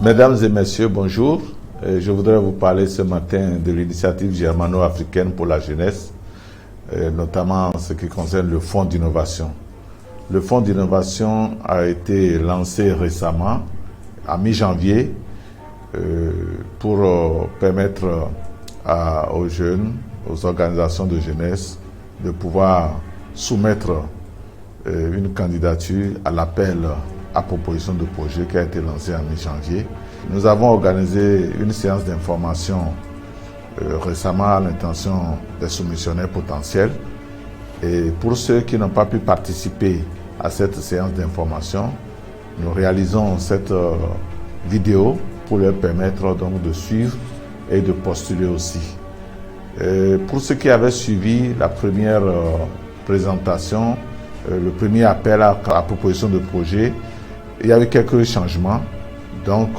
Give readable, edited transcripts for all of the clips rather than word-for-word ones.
Mesdames et messieurs, bonjour. Je voudrais vous parler ce matin de l'initiative germano-africaine pour la jeunesse, notamment en ce qui concerne le fonds d'innovation. Le fonds d'innovation a été lancé récemment, à mi-janvier, pour permettre aux jeunes, aux organisations de jeunesse, de pouvoir soumettre une candidature à l'appel à proposition de projet qui a été lancé en mi-janvier. Nous avons organisé une séance d'information récemment à l'intention des soumissionnaires potentiels. Et pour ceux qui n'ont pas pu participer à cette séance d'information, nous réalisons cette vidéo pour leur permettre donc de suivre et de postuler aussi. Pour ceux qui avaient suivi la première présentation, le premier appel à proposition de projet, il y a eu quelques changements, donc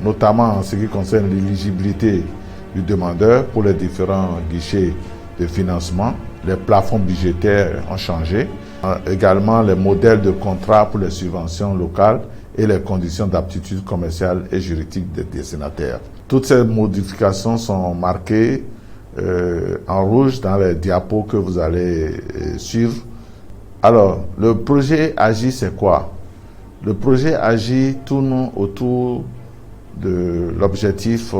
notamment en ce qui concerne l'éligibilité du demandeur pour les différents guichets de financement. Les plafonds budgétaires ont changé, également les modèles de contrat pour les subventions locales et les conditions d'aptitude commerciale et juridique des destinataires. Toutes ces modifications sont marquées en rouge dans les diapos que vous allez suivre. Alors, le projet AGI, c'est quoi? Le projet AGI tourne autour de l'objectif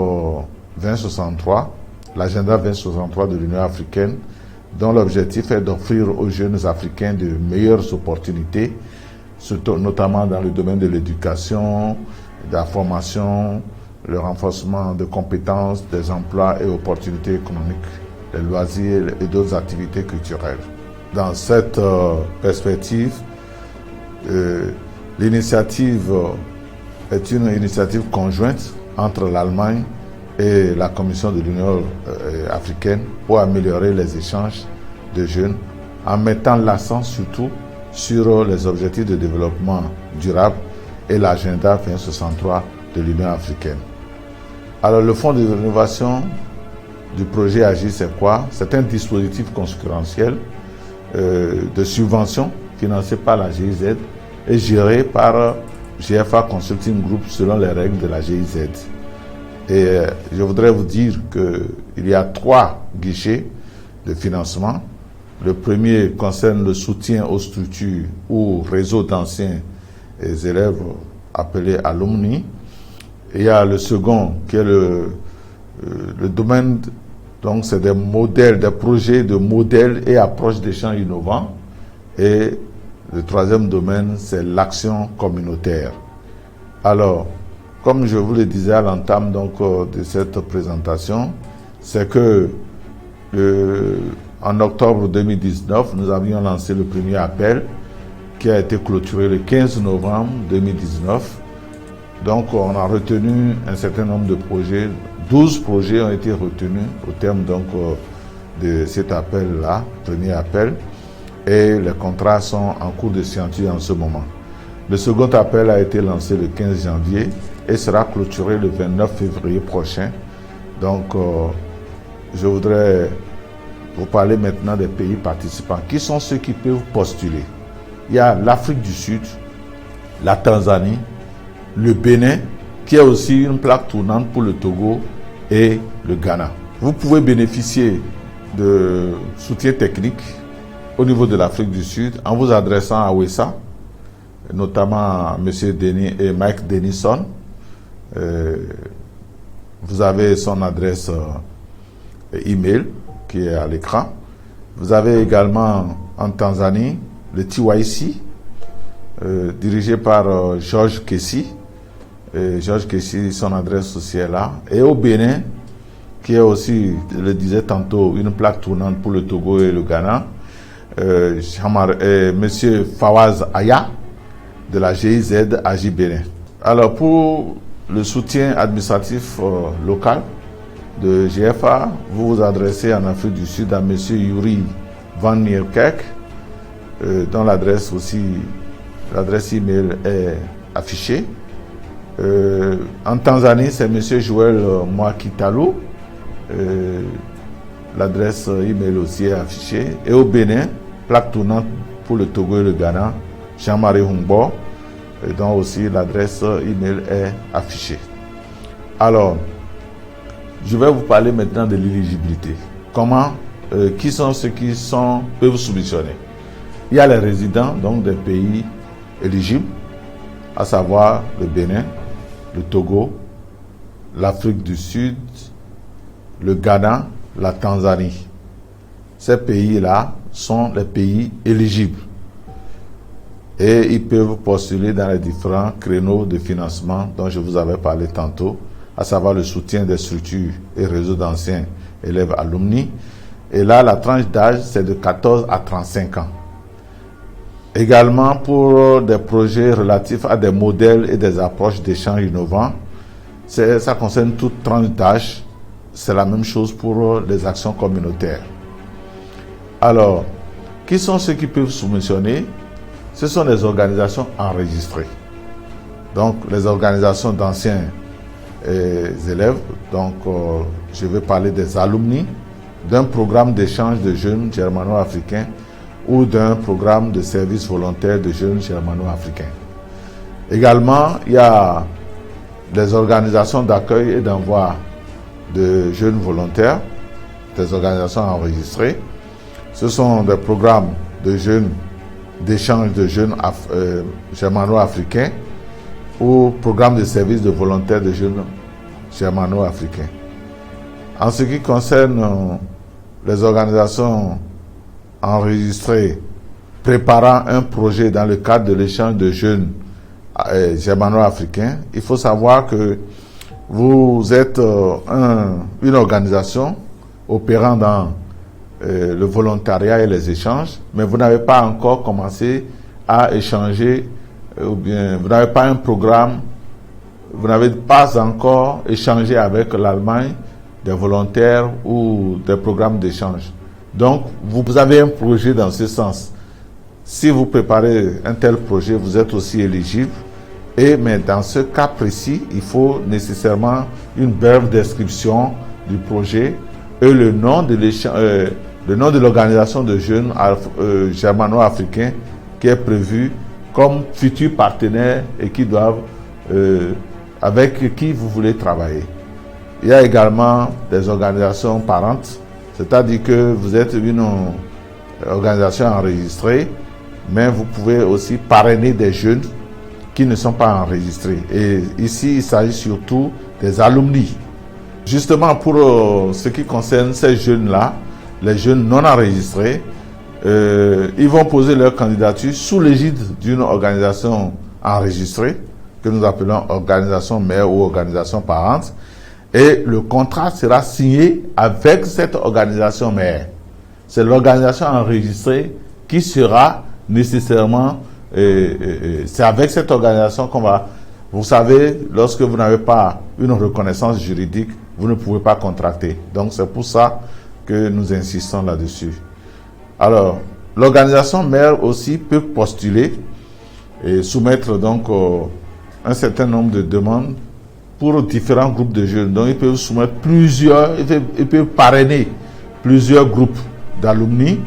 2063, l'agenda 2063 de l'Union africaine, dont l'objectif est d'offrir aux jeunes Africains de meilleures opportunités, surtout, notamment dans le domaine de l'éducation, de la formation, le renforcement de compétences, des emplois et opportunités économiques, des loisirs et d'autres activités culturelles. Dans cette perspective, l'initiative est une initiative conjointe entre l'Allemagne et la Commission de l'Union africaine pour améliorer les échanges de jeunes en mettant l'accent surtout sur les objectifs de développement durable et l'agenda 2063 de l'Union africaine. Alors le fonds de rénovation du projet AGI, c'est quoi? C'est un dispositif concurrentiel de subvention financé par la GIZ et géré par GFA Consulting Group selon les règles de la GIZ. Et je voudrais vous dire qu'il y a 3 guichets de financement. Le premier concerne le soutien aux structures ou réseaux d'anciens élèves appelés alumni. Il y a le second qui est le domaine, donc c'est des modèles, des projets de modèles et approches d'échanges innovants. Et le troisième domaine, c'est l'action communautaire. Alors, comme je vous le disais à l'entame de cette présentation, c'est que en octobre 2019, nous avions lancé le premier appel qui a été clôturé le 15 novembre 2019. Donc, on a retenu un certain nombre de projets. 12 projets ont été retenus au terme de cet appel-là, premier appel. Et les contrats sont en cours de signature en ce moment. Le second appel a été lancé le 15 janvier et sera clôturé le 29 février prochain. Donc, je voudrais vous parler maintenant des pays participants. Qui sont ceux qui peuvent postuler? Il y a l'Afrique du Sud, la Tanzanie, le Bénin, qui est aussi une plaque tournante pour le Togo et le Ghana. Vous pouvez bénéficier de soutien technique au niveau de l'Afrique du Sud en vous adressant à WESA, notamment à M. Mike Denison. Vous avez son adresse email qui est à l'écran. Vous avez également en Tanzanie le TYC, dirigé par Georges Kessi. Georges Kessi, son adresse aussi est là. Et au Bénin, qui est aussi, je le disais tantôt, une plaque tournante pour le Togo et le Ghana, Monsieur Fawaz Aya de la GIZ AGI Bénin. Alors pour le soutien administratif local de GFA, vous vous adressez en Afrique du Sud à Monsieur Yuri Van Nieuwkerk, dont l'adresse email est affichée. En Tanzanie, c'est Monsieur Joël Mwakitalu. L'adresse email aussi est affichée. Et au Bénin, plaque tournante pour le Togo et le Ghana, Jean-Marie Humbo, dont aussi l'adresse email est affichée. Alors, je vais vous parler maintenant de l'éligibilité. Comment, qui sont ceux qui peuvent soumissionner? Il y a les résidents donc des pays éligibles, à savoir le Bénin, le Togo, l'Afrique du Sud, le Ghana, la Tanzanie. Ces pays-là sont les pays éligibles et ils peuvent postuler dans les différents créneaux de financement dont je vous avais parlé tantôt, à savoir le soutien des structures et réseaux d'anciens élèves alumni. Et là, la tranche d'âge, c'est de 14 à 35 ans. Également pour des projets relatifs à des modèles et des approches d'échange innovants, ça concerne toute tranche d'âge. C'est la même chose pour les actions communautaires. Alors, qui sont ceux qui peuvent soumissionner? Ce sont les organisations enregistrées. Donc, les organisations d'anciens élèves. Donc, je vais parler des alumni d'un programme d'échange de jeunes germano-africains ou d'un programme de service volontaire de jeunes germano-africains. Également, il y a des organisations d'accueil et d'envoi de jeunes volontaires, des organisations enregistrées. Ce sont des programmes de jeunes, d'échange de jeunes germano-africains ou programmes de service de volontaires de jeunes germano-africains. En ce qui concerne les organisations enregistrées préparant un projet dans le cadre de l'échange de jeunes germano-africains, il faut savoir que vous êtes une organisation opérant dans le volontariat et les échanges, mais vous n'avez pas encore commencé à échanger, ou bien vous n'avez pas un programme, vous n'avez pas encore échangé avec l'Allemagne des volontaires ou des programmes d'échange. Donc, vous avez un projet dans ce sens. Si vous préparez un tel projet, vous êtes aussi éligible. Mais dans ce cas précis, il faut nécessairement une brève description du projet et le nom de l'organisation de jeunes germano-africains qui est prévu comme futur partenaire et qui doivent, avec qui vous voulez travailler. Il y a également des organisations parentes, c'est-à-dire que vous êtes une organisation enregistrée, mais vous pouvez aussi parrainer des jeunes qui ne sont pas enregistrés. Et ici, il s'agit surtout des alumni. Justement, pour ce qui concerne ces jeunes-là, les jeunes non enregistrés, ils vont poser leur candidature sous l'égide d'une organisation enregistrée, que nous appelons organisation mère ou organisation parente, et le contrat sera signé avec cette organisation mère. C'est l'organisation enregistrée qui sera nécessairement, c'est avec cette organisation qu'on va, vous savez, lorsque vous n'avez pas une reconnaissance juridique, vous ne pouvez pas contracter. Donc c'est pour ça que nous insistons là-dessus. Alors, l'organisation mère aussi peut postuler et soumettre donc un certain nombre de demandes pour différents groupes de jeunes. Donc ils peuvent soumettre ils peuvent parrainer plusieurs groupes d'alumni,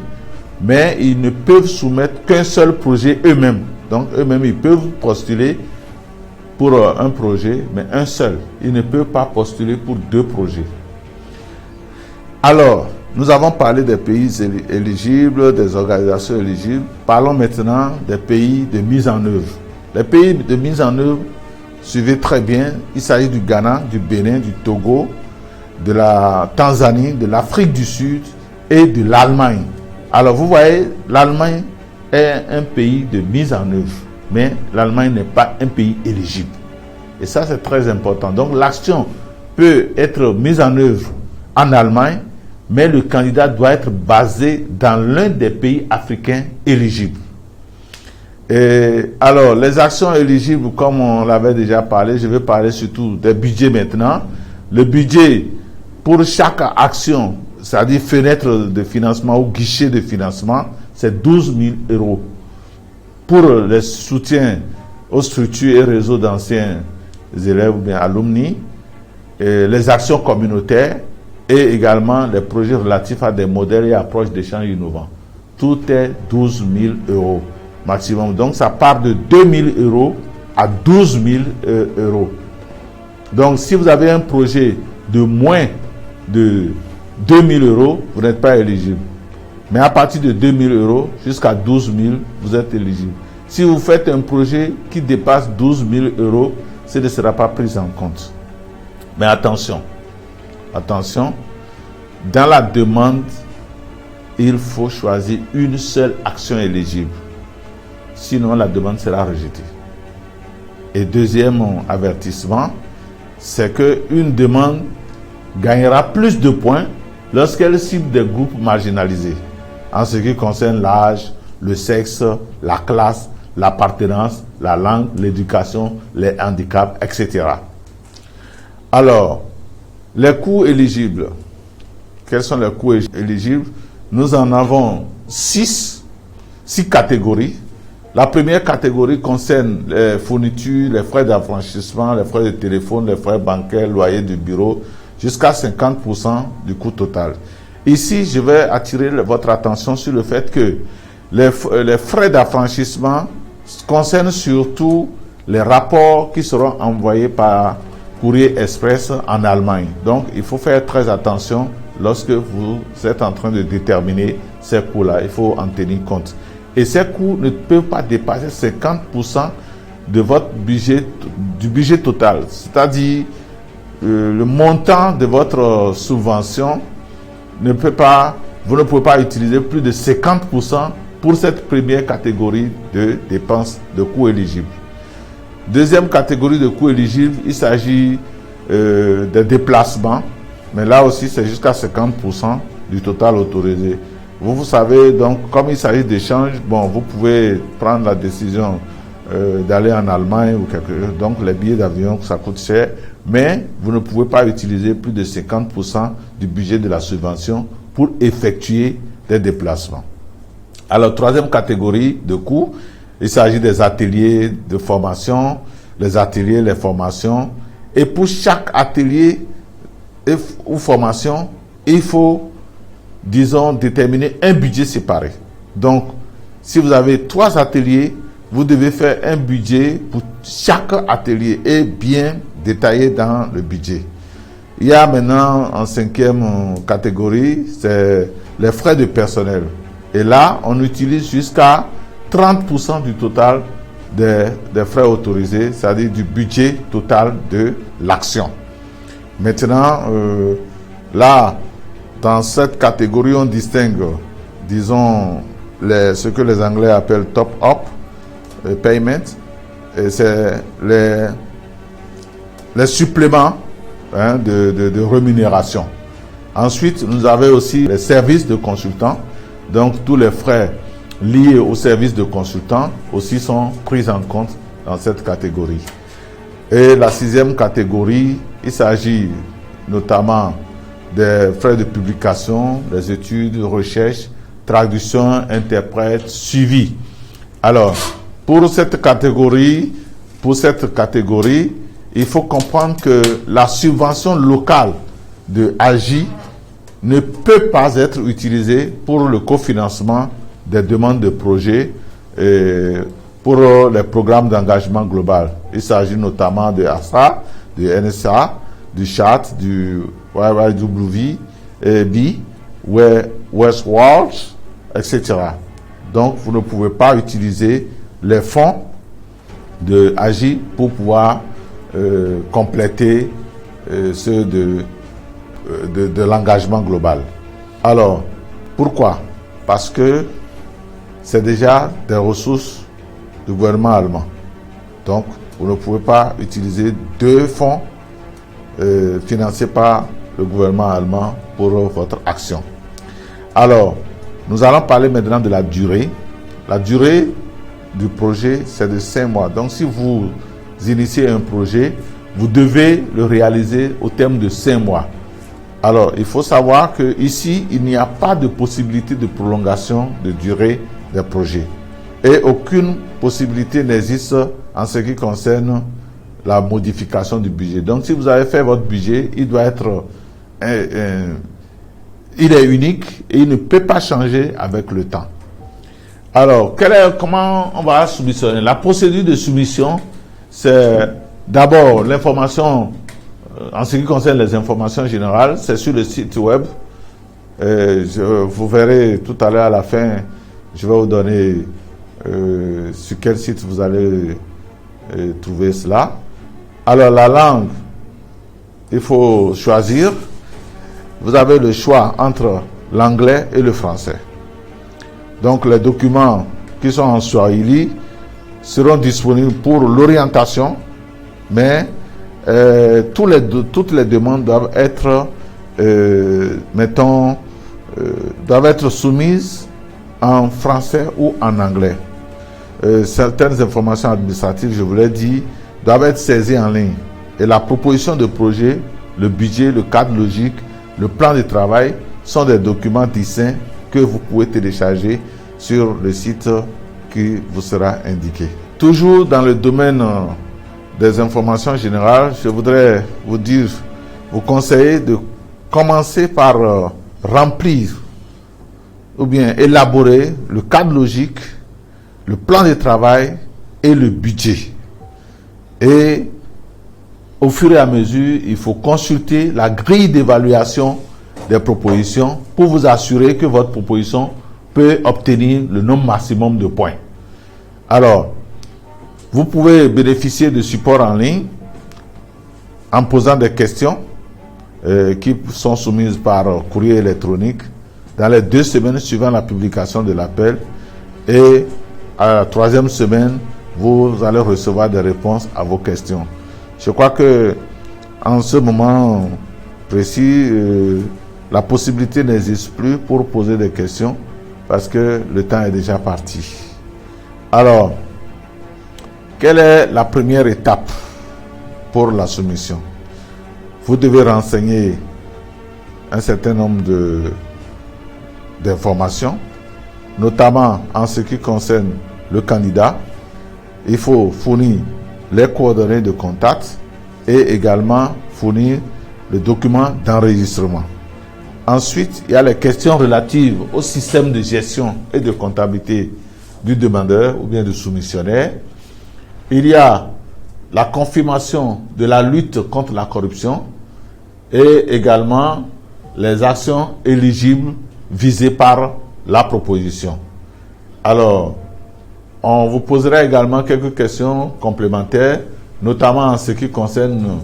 mais ils ne peuvent soumettre qu'un seul projet eux-mêmes. Donc eux-mêmes, ils peuvent postuler pour un projet, mais un seul. Ils ne peuvent pas postuler pour deux projets. Alors, nous avons parlé des pays éligibles, des organisations éligibles. Parlons maintenant des pays de mise en œuvre. Les pays de mise en œuvre, suivez très bien, il s'agit du Ghana, du Bénin, du Togo, de la Tanzanie, de l'Afrique du Sud et de l'Allemagne. Alors vous voyez, l'Allemagne est un pays de mise en œuvre, mais l'Allemagne n'est pas un pays éligible. Et ça, c'est très important. Donc l'action peut être mise en œuvre en Allemagne, mais le candidat doit être basé dans l'un des pays africains éligibles. Et alors, les actions éligibles, comme on l'avait déjà parlé, je vais parler surtout des budgets maintenant. Le budget pour chaque action, c'est-à-dire fenêtre de financement ou guichet de financement, c'est 12 000 euros. Pour les soutiens aux structures et réseaux d'anciens élèves ou bien alumni, et les actions communautaires et également les projets relatifs à des modèles et approches d'échange innovants. Tout est 12 000 euros. maximum. Donc, ça part de 2 000 euros à 12 000 euros. Donc, si vous avez un projet de moins de 2 000 euros, vous n'êtes pas éligible. Mais à partir de 2 000 euros jusqu'à 12 000, vous êtes éligible. Si vous faites un projet qui dépasse 12 000 euros, ce ne sera pas pris en compte. Mais attention, dans la demande, il faut choisir une seule action éligible. Sinon, la demande sera rejetée. Et deuxième avertissement, c'est qu'une demande gagnera plus de points lorsqu'elle cible des groupes marginalisés, en ce qui concerne l'âge, le sexe, la classe, l'appartenance, la langue, l'éducation, les handicaps, etc. Alors, les coûts éligibles. Quels sont les coûts éligibles? Nous en avons 6 catégories. La première catégorie concerne les fournitures, les frais d'affranchissement, les frais de téléphone, les frais bancaires, loyer du bureau, jusqu'à 50% du coût total. Ici, je vais attirer votre attention sur le fait que les frais d'affranchissement concernent surtout les rapports qui seront envoyés par courrier express en Allemagne. Donc, il faut faire très attention lorsque vous êtes en train de déterminer ces coûts-là. Il faut en tenir compte. Et ces coûts ne peuvent pas dépasser 50% de votre budget, du budget total. C'est-à-dire, le montant de votre subvention vous ne pouvez pas utiliser plus de 50% pour cette première catégorie de dépenses de coûts éligibles. Deuxième catégorie de coûts éligibles, il s'agit des déplacements, mais là aussi c'est jusqu'à 50% du total autorisé. Vous savez, donc, comme il s'agit d'échanges, bon, vous pouvez prendre la décision d'aller en Allemagne ou quelque chose. Donc, les billets d'avion, ça coûte cher, mais vous ne pouvez pas utiliser plus de 50% du budget de la subvention pour effectuer des déplacements. Alors, troisième catégorie de coûts, il s'agit des ateliers de formation, les formations. Et pour chaque atelier ou formation, il faut, disons, déterminer un budget séparé. Donc, si vous avez 3 ateliers, vous devez faire un budget pour chaque atelier et bien détaillé dans le budget. Il y a maintenant en 5e catégorie, c'est les frais de personnel. Et là, on utilise jusqu'à 30% du total des frais autorisés, c'est-à-dire du budget total de l'action. Maintenant, là, dans cette catégorie, on distingue, disons, ce que les Anglais appellent top-up payment, et c'est les suppléments de rémunération. Ensuite, nous avons aussi les services de consultants, donc tous les frais liés aux services de consultants aussi sont pris en compte dans cette catégorie. Et la 6e catégorie, il s'agit notamment des frais de publication, des études, recherche, traduction, interprète, suivi. Alors, pour cette catégorie, il faut comprendre que la subvention locale de AGI ne peut pas être utilisée pour le cofinancement des demandes de projets pour les programmes d'engagement global. Il s'agit notamment de ASA, de NSA, du CHAT, du YYWB, Westworld, etc. Donc, vous ne pouvez pas utiliser les fonds de AGI pour pouvoir compléter ceux de l'engagement global. Alors, pourquoi? Parce que c'est déjà des ressources du gouvernement allemand. Donc, vous ne pouvez pas utiliser 2 fonds financés par le gouvernement allemand pour votre action. Alors, nous allons parler maintenant de la durée. La durée du projet, c'est de 5 mois. Donc, si vous initiez un projet, vous devez le réaliser au terme de 5 mois. Alors, il faut savoir qu'ici, il n'y a pas de possibilité de prolongation de durée des projets. Et aucune possibilité n'existe en ce qui concerne la modification du budget. Donc, si vous avez fait votre budget, il doit être... il est unique et il ne peut pas changer avec le temps. Alors, comment on va soumissionner? La procédure de soumission, c'est d'abord l'information, en ce qui concerne les informations générales, c'est sur le site web. Vous verrez tout à l'heure à la fin, je vais vous donner sur quel site vous allez trouver cela. Alors, la langue, il faut choisir. Vous avez le choix entre l'anglais et le français. Donc, les documents qui sont en Swahili seront disponibles pour l'orientation, mais toutes les demandes doivent être, doivent être soumises en français ou en anglais. Certaines informations administratives, je vous l'ai dit, doivent être saisies en ligne. Et la proposition de projet, le budget, le cadre logique, le plan de travail sont des documents distincts que vous pouvez télécharger sur le site qui vous sera indiqué. Toujours dans le domaine des informations générales, je voudrais vous conseiller de commencer par remplir ou bien élaborer le cadre logique, le plan de travail et le budget. Et au fur et à mesure, il faut consulter la grille d'évaluation des propositions pour vous assurer que votre proposition peut obtenir le nombre maximum de points. Alors, vous pouvez bénéficier de supports en ligne en posant des questions qui sont soumises par courrier électronique dans les 2 semaines suivant la publication de l'appel, et à la 3e semaine, vous allez recevoir des réponses à vos questions. Je crois que en ce moment précis, la possibilité n'existe plus pour poser des questions parce que le temps est déjà parti. Alors, quelle est la première étape pour la soumission? Vous devez renseigner un certain nombre d'informations, notamment en ce qui concerne le candidat. Il faut fournir les coordonnées de contact et également fournir le document d'enregistrement. Ensuite, il y a les questions relatives au système de gestion et de comptabilité du demandeur ou bien du soumissionnaire. Il y a la confirmation de la lutte contre la corruption et également les actions éligibles visées par la proposition. Alors, on vous posera également quelques questions complémentaires, notamment en ce qui concerne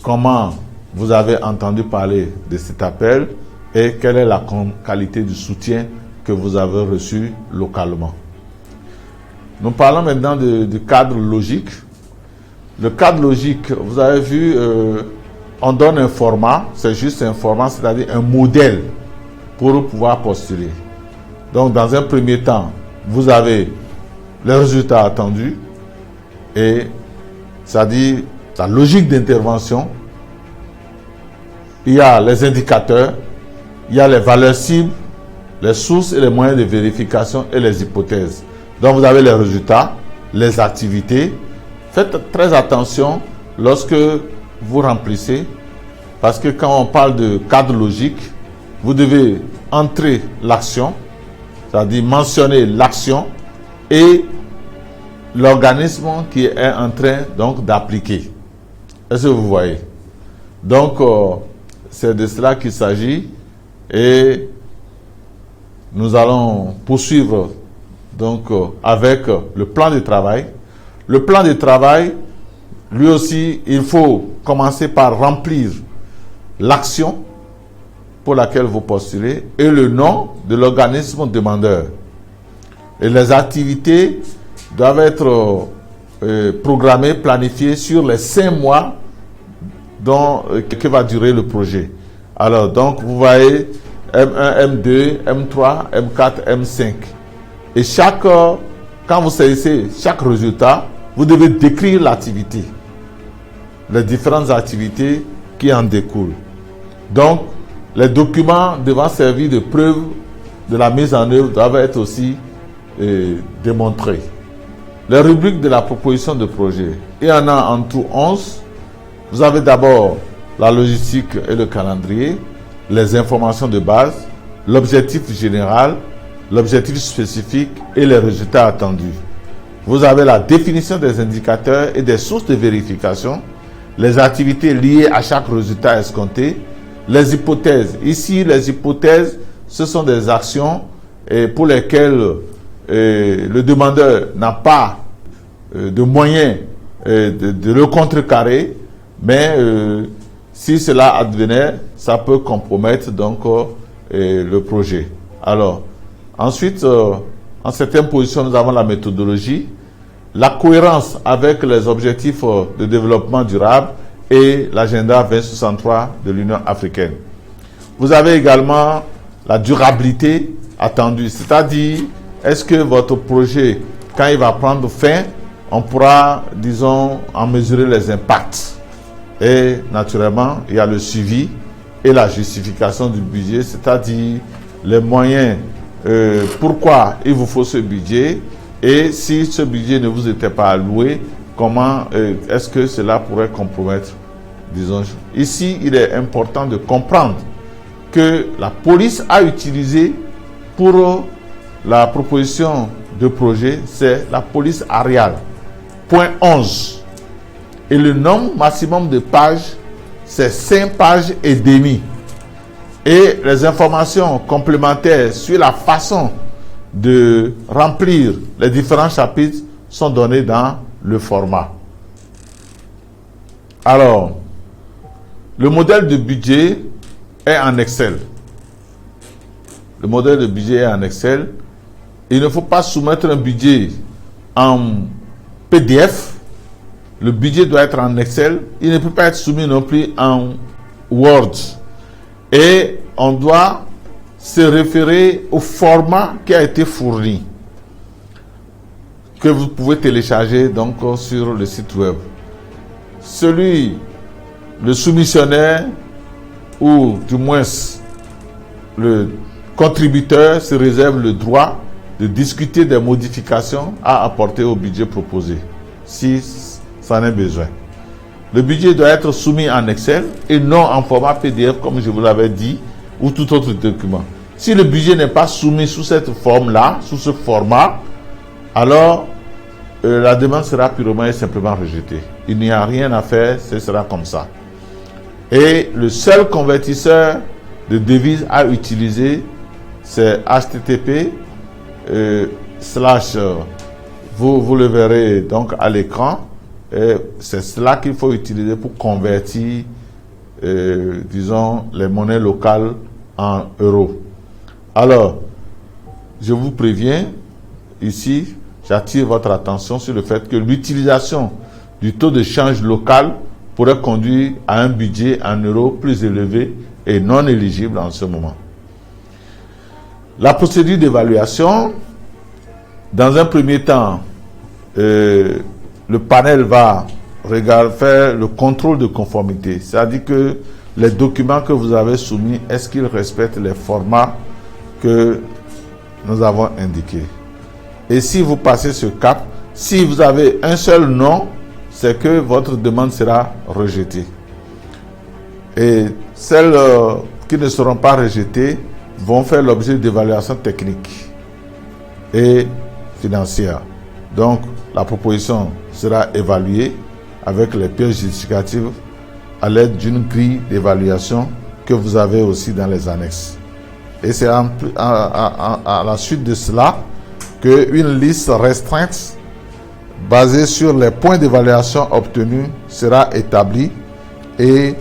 comment vous avez entendu parler de cet appel et quelle est la qualité du soutien que vous avez reçu localement. Nous parlons maintenant du cadre logique. Le cadre logique, vous avez vu, on donne un format, c'est juste un format, c'est-à-dire un modèle pour pouvoir postuler. Donc, dans un premier temps, vous avez les résultats attendus et c'est-à-dire la logique d'intervention. Il y a les indicateurs, il y a les valeurs cibles, les sources et les moyens de vérification et les hypothèses. Donc vous avez les résultats, les activités. Faites très attention lorsque vous remplissez, parce que quand on parle de cadre logique, vous devez entrer l'action, c'est-à-dire mentionner l'action et l'organisme qui est en train donc d'appliquer. Est-ce que vous voyez? Donc, c'est de cela qu'il s'agit et nous allons poursuivre donc avec le plan de travail. Le plan de travail, lui aussi, il faut commencer par remplir l'action pour laquelle vous postulez et le nom de l'organisme demandeur. Et les activités doivent être programmées, planifiées sur les 5 mois que va durer le projet. Alors, donc, vous voyez M1, M2, M3, M4, M5. Et quand vous saisissez chaque résultat, vous devez décrire l'activité, les différentes activités qui en découlent. Donc, les documents devant servir de preuve de la mise en œuvre doivent être aussi démontrés. Les rubriques de la proposition de projet, il y en a en tout 11. Vous avez d'abord la logistique et le calendrier, les informations de base, l'objectif général, l'objectif spécifique et les résultats attendus. Vous avez la définition des indicateurs et des sources de vérification, les activités liées à chaque résultat escompté, les hypothèses. Ici, les hypothèses, ce sont des actions pour lesquelles le demandeur n'a pas de moyens de le contrecarrer, mais si cela advenait, ça peut compromettre donc le projet. Alors, ensuite, en certaines positions, nous avons la méthodologie, la cohérence avec les objectifs de développement durable et l'agenda 2063 de l'Union africaine. Vous avez également la durabilité attendue, c'est-à-dire, est-ce que votre projet, quand il va prendre fin, on pourra, disons, en mesurer les impacts. Et naturellement, il y a le suivi et la justification du budget, c'est-à-dire les moyens, pourquoi il vous faut ce budget, et si ce budget ne vous était pas alloué, comment est-ce que cela pourrait compromettre, disons. Ici, il est important de comprendre que la police a utilisé pour la proposition de projet, c'est la police aérienne. Point 11. Et le nombre maximum de pages, c'est 5 pages et demie. Et les informations complémentaires sur la façon de remplir les différents chapitres sont données dans le format. Alors, le modèle de budget est en Excel. Le modèle de budget est en Excel. Il ne faut pas soumettre un budget en PDF. Le budget doit être en Excel. Il ne peut pas être soumis non plus en Word. Et on doit se référer au format qui a été fourni, que vous pouvez télécharger donc sur le site web. Le soumissionnaire, ou du moins le contributeur, se réserve le droit de discuter des modifications à apporter au budget proposé, si ça en est besoin. Le budget doit être soumis en Excel et non en format PDF, comme je vous l'avais dit, ou tout autre document. Si le budget n'est pas soumis sous cette forme-là, sous ce format, alors la demande sera purement et simplement rejetée. Il n'y a rien à faire, ce sera comme ça. Et le seul convertisseur de devises à utiliser, c'est HTTP / vous le verrez donc à l'écran. C'est cela qu'il faut utiliser pour convertir, disons, les monnaies locales en euros. Alors, je vous préviens, ici, j'attire votre attention sur le fait que l'utilisation du taux de change local pourrait conduire à un budget en euros plus élevé et non éligible en ce moment. La procédure d'évaluation, dans un premier temps, le panel va faire le contrôle de conformité, c'est-à-dire que les documents que vous avez soumis, est-ce qu'ils respectent les formats que nous avons indiqués. Et si vous passez ce cap, si vous avez un seul non, c'est que votre demande sera rejetée. Et celles qui ne seront pas rejetées vont faire l'objet d'évaluation technique et financière. Donc, la proposition sera évaluée avec les pièces justificatives à l'aide d'une grille d'évaluation que vous avez aussi dans les annexes. Et c'est à la suite de cela qu'une liste restreinte basée sur les points d'évaluation obtenus sera établie et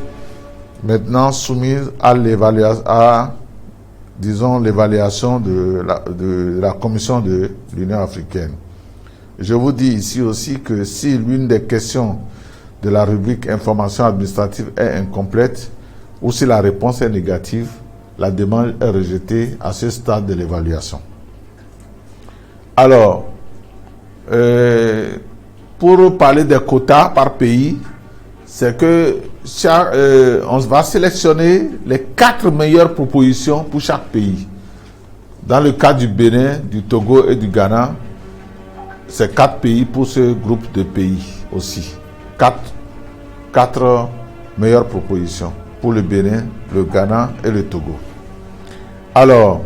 maintenant soumise à l'évaluation, l'évaluation de la Commission de l'Union africaine. Je vous dis ici aussi que si l'une des questions de la rubrique information administrative est incomplète ou si la réponse est négative, la demande est rejetée à ce stade de l'évaluation. Alors, pour parler des quotas par pays, c'est que on va sélectionner les 4 meilleures propositions pour chaque pays. Dans le cas du Bénin, du Togo et du Ghana, c'est 4 pays pour ce groupe de pays aussi. 4 meilleures propositions pour le Bénin, le Ghana et le Togo. Alors,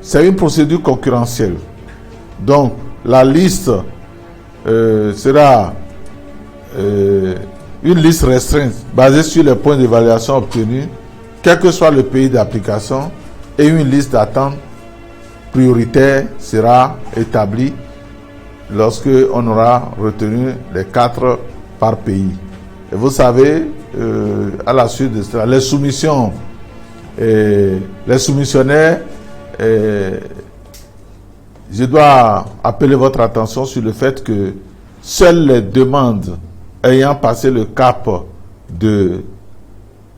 c'est une procédure concurrentielle. Donc, la liste sera une liste restreinte basée sur les points d'évaluation obtenus, quel que soit le pays d'application, et une liste d'attente prioritaire sera établie lorsque on aura retenu les 4 par pays. Et vous savez, à la suite de cela, les soumissionnaires, je dois appeler votre attention sur le fait que seules les demandes ayant passé le cap de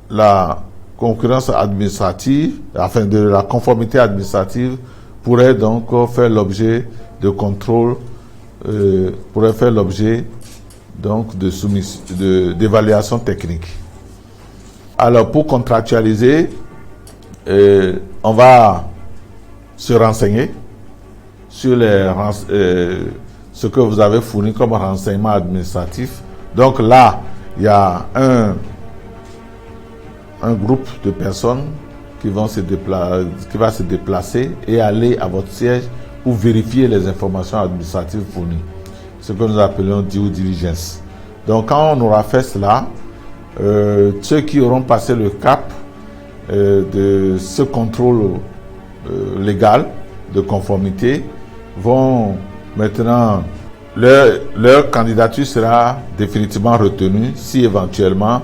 la concurrence administrative, enfin de la conformité administrative, pourraient donc faire l'objet de contrôle, pourraient faire l'objet donc d'évaluation technique. Alors pour contractualiser, on va se renseigner sur ce que vous avez fourni comme renseignement administratif. Donc là, il y a un groupe de personnes qui va se déplacer et aller à votre siège pour vérifier les informations administratives fournies. Ce que nous appelons due diligence. Donc quand on aura fait cela, ceux qui auront passé le cap de ce contrôle légal de conformité vont maintenant, leur candidature sera définitivement retenue si éventuellement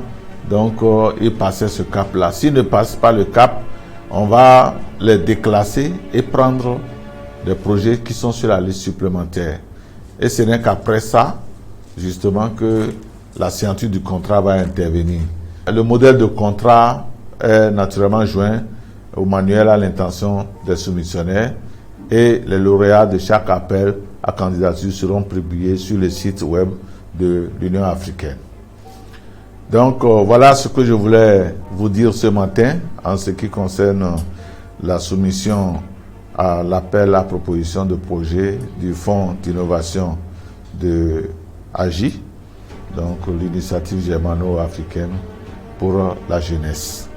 donc ils passaient ce cap-là. S'ils ne passent pas le cap, on va les déclasser et prendre des projets qui sont sur la liste supplémentaire. Et ce n'est qu'après ça, justement, que la signature du contrat va intervenir. Le modèle de contrat est naturellement joint au manuel à l'intention des soumissionnaires et les lauréats de chaque appel à candidature seront publiés sur le site web de l'Union africaine. Donc voilà ce que je voulais vous dire ce matin en ce qui concerne la soumission à l'appel à proposition de projet du Fonds d'innovation de AGI, donc l'initiative germano-africaine pour la jeunesse.